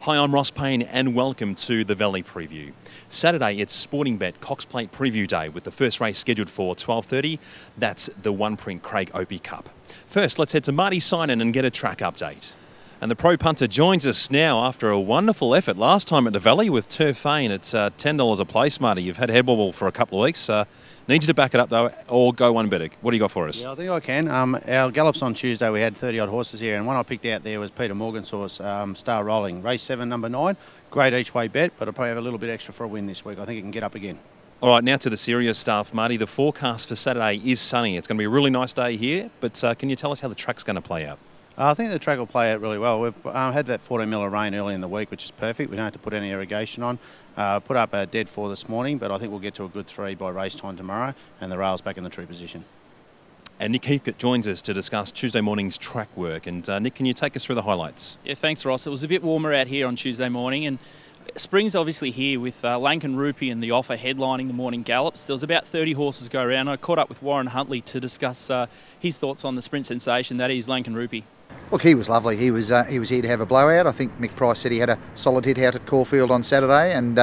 Hi, I'm Ross Payne and welcome to the Valley Preview. Saturday, it's Sportingbet Cox Plate Preview Day with the first race scheduled for 12:30. That's the One Print Craig Opie Cup. First, let's head to Marty Synan and get a track update. And the pro punter joins us now after a wonderful effort last time at the Valley with Turf Fane. It's $10 a place, Marty. You've had headball for a couple of weeks. Need you to back it up, though, or go one better. What do you got for us? Yeah, I think I can. Our gallops on Tuesday, we had 30-odd horses here, and one I picked out there was Peter Morgan's horse, Star Rolling. Race 7, number 9. Great each-way bet, but I'll probably have a little bit extra for a win this week. I think it can get up again. All right, now to the serious stuff, Marty. The forecast for Saturday is sunny. It's going to be a really nice day here, but can you tell us how the track's going to play out? I think the track will play out really well. We've had that 14 mil of rain early in the week, which is perfect. We don't have to put any irrigation on. Put up a dead 4 this morning, but I think we'll get to a good 3 by race time tomorrow, and the rail's back in the true position. And Nick Heathcote joins us to discuss Tuesday morning's track work. And Nick, can you take us through the highlights? Yeah, thanks, Ross. It was a bit warmer out here on Tuesday morning, and spring's obviously here with Lankan Rupee and the offer headlining the morning gallops. There was about 30 horses go around. I caught up with Warren Huntley to discuss his thoughts on the sprint sensation, that is Lankan Rupee. Look, he was lovely. He was here to have a blowout. I think Mick Price said he had a solid hit out at Caulfield on Saturday, and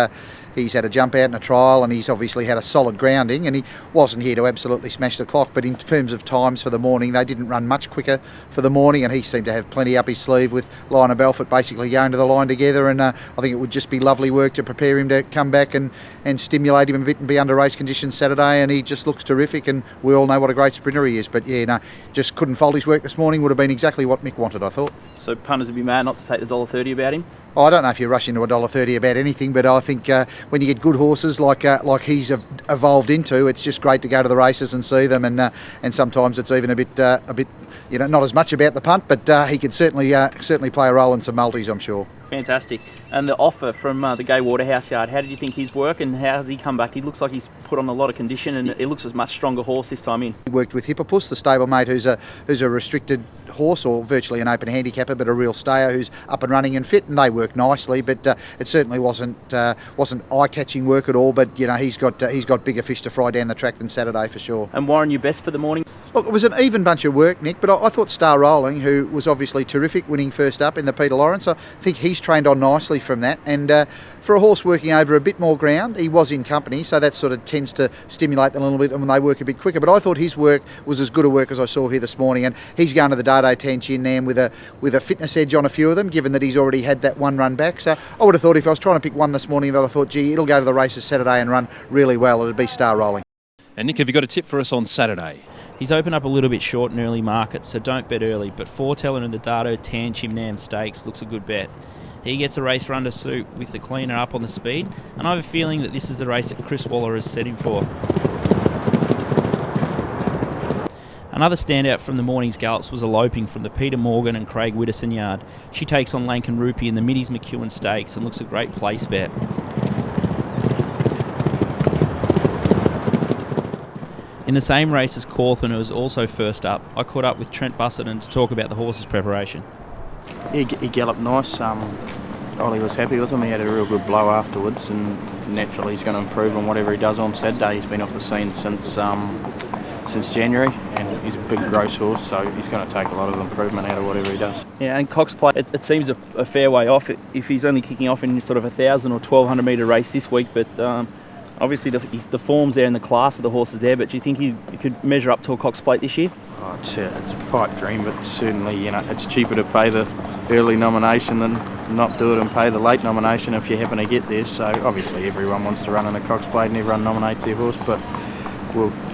he's had a jump out in a trial, and he's obviously had a solid grounding, and he wasn't here to absolutely smash the clock, but in terms of times for the morning, they didn't run much quicker for the morning, and he seemed to have plenty up his sleeve with Lionel Belfort basically going to the line together, and I think it would just be lovely work to prepare him to come back and stimulate him a bit and be under race conditions Saturday, and he just looks terrific, and we all know what a great sprinter he is. But yeah, no, just couldn't fold his work this morning. Would have been exactly what Mick wanted, I thought. So punters would be mad not to take the $1.30 about him? I don't know if you rush into $1.30 about anything, but I think when you get good horses like he's evolved into, it's just great to go to the races and see them, and sometimes it's even a bit not as much about the punt, but he could certainly play a role in some multis, I'm sure. Fantastic. And the offer from the Gay Waterhouse Yard, how did you think his work, and how has he come back? He looks like he's put on a lot of condition, and it looks a much stronger horse this time in. He worked with Hippopus, the stablemate, who's a restricted horse, or virtually an open handicapper, but a real stayer who's up and running and fit, and they work nicely. But it certainly wasn't eye-catching work at all. But he's got bigger fish to fry down the track than Saturday for sure. And Warren, you best for the mornings? Look, it was an even bunch of work, Nick, but I thought Star Rolling, who was obviously terrific, winning first up in the Peter Lawrence, I think he's trained on nicely from that. And for a horse working over a bit more ground, he was in company, so that sort of tends to stimulate them a little bit when they work a bit quicker. But I thought his work was as good a work as I saw here this morning, and he's going to the Dado Tan Chin Nam with a fitness edge on a few of them, given that he's already had that one run back. So I would have thought if I was trying to pick one this morning that I thought, gee, it'll go to the races Saturday and run really well, it'd be Star Rolling. And Nick, have you got a tip for us on Saturday? He's opened up a little bit short in early markets, so don't bet early, but foreteller in the Dado Tan Chin Nam Stakes looks a good bet. He gets a race run to suit with the cleaner up on the speed, and I have a feeling that this is a race that Chris Waller has set him for. Another standout from the morning's gallops was Eloping from the Peter Morgan and Craig Widdowson yard. She takes on Lankan Rupee in the Middies McEwen Stakes and looks a great place bet. In the same race as Cawthon, who was also first up, I caught up with Trent Busserton to talk about the horse's preparation. He galloped nice. Ollie was happy with him. He had a real good blow afterwards, and naturally he's going to improve on whatever he does on Saturday. He's been off the scene since January, and he's a big gross horse, so he's going to take a lot of improvement out of whatever he does. Yeah, and Cox Plate, it seems a fair way off if he's only kicking off in sort of 1,000 or 1,200 metre race this week, but obviously the form's there and the class of the horses there, but do you think he could measure up to a Cox Plate this year? Oh, it's a pipe dream, but certainly it's cheaper to pay the early nomination than not do it and pay the late nomination if you happen to get there. So obviously everyone wants to run in a Cox Plate and everyone nominates their horse, but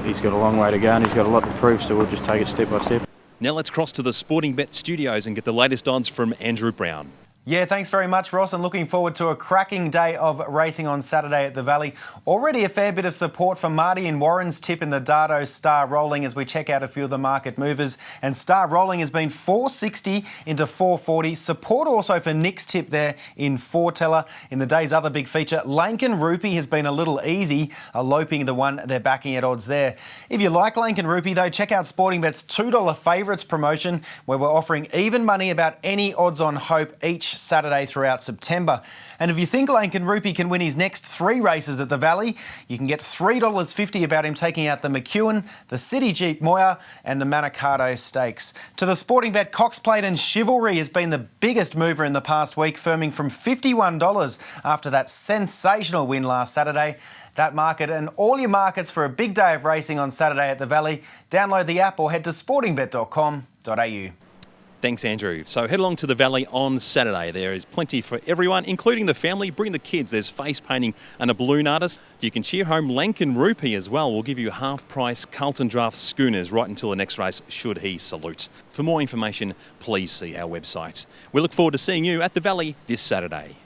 he's got a long way to go and he's got a lot to prove, so we'll just take it step by step. Now let's cross to the Sportingbet studios and get the latest odds from Andrew Brown. Yeah, thanks very much, Ross, and looking forward to a cracking day of racing on Saturday at the Valley. Already a fair bit of support for Marty and Warren's tip in the Dado Star Rolling as we check out a few of the market movers. And Star Rolling has been 460 into 440. Support also for Nick's tip there in foreteller. In the day's other big feature, Lankan Rupee has been a little easy, eloping the one they're backing at odds there. If you like Lankan Rupee, though, check out Sportingbet's $2 favourites promotion, where we're offering even money about any odds on hope each Saturday throughout September. And if you think Lankan Rupee can win his next 3 races at the Valley, you can get $3.50 about him taking out the McEwen, the City Jeep Moya and the Manikato Stakes. To the Sportingbet, Cox Plate and Chivalry has been the biggest mover in the past week, firming from $51 after that sensational win last Saturday. That market and all your markets for a big day of racing on Saturday at the Valley. Download the app or head to sportingbet.com.au. Thanks, Andrew. So head along to the Valley on Saturday. There is plenty for everyone, including the family. Bring the kids. There's face painting and a balloon artist. You can cheer home Lankan Rupee as well. We'll give you half-price Carlton Draft schooners right until the next race, should he salute. For more information, please see our website. We look forward to seeing you at the Valley this Saturday.